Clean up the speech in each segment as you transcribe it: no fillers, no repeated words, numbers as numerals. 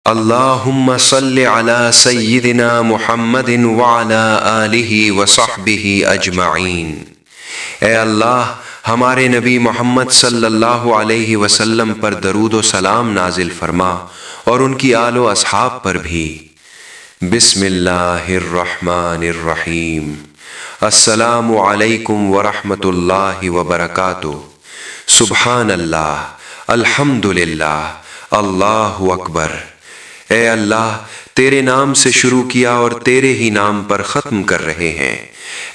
اللہم صل علی سیدنا محمد وعلی آلہ وصحبہ اجمعین۔ اے اللہ ہمارے نبی محمد صلی اللہ علیہ وسلم پر درود و سلام نازل فرما اور ان کی آل و اصحاب پر بھی۔ بسم اللہ الرحمن الرحیم۔ السلام علیکم ورحمۃ اللہ وبرکاتہ۔ سبحان اللہ، الحمدللہ، اللہ اکبر۔ اے اللہ تیرے نام سے شروع کیا اور تیرے ہی نام پر ختم کر رہے ہیں۔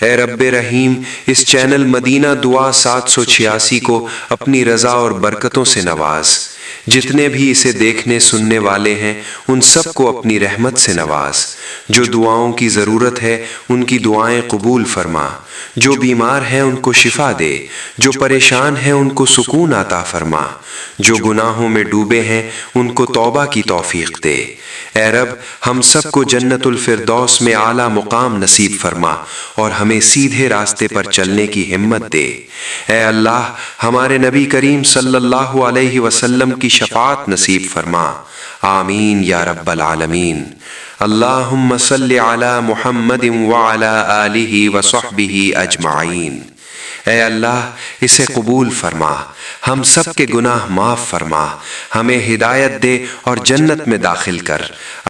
اے رب رحیم، اس چینل مدینہ دعا 786 کو اپنی رضا اور برکتوں سے نواز۔ جتنے بھی اسے دیکھنے سننے والے ہیں ان سب کو اپنی رحمت سے نواز۔ جو دعاؤں کی ضرورت ہے ان کی دعائیں قبول فرما۔ جو بیمار ہیں ان کو شفا دے، جو پریشان ہیں ان کو سکون عطا فرما، جو گناہوں میں ڈوبے ہیں ان کو توبہ کی توفیق دے۔ اے رب ہم سب کو جنت الفردوس میں اعلیٰ مقام نصیب فرما اور ہمیں سیدھے راستے پر چلنے کی ہمت دے۔ اے اللہ ہمارے نبی کریم صلی اللہ علیہ وسلم کی شفاعت نصیب فرما، آمین یا رب العالمین۔ اللہم صل علی محمد وعلی آلہ وصحبہ اجمعین۔ اے اللہ اسے قبول فرما، ہم سب کے گناہ معاف فرما، ہمیں ہدایت دے اور جنت میں داخل کر۔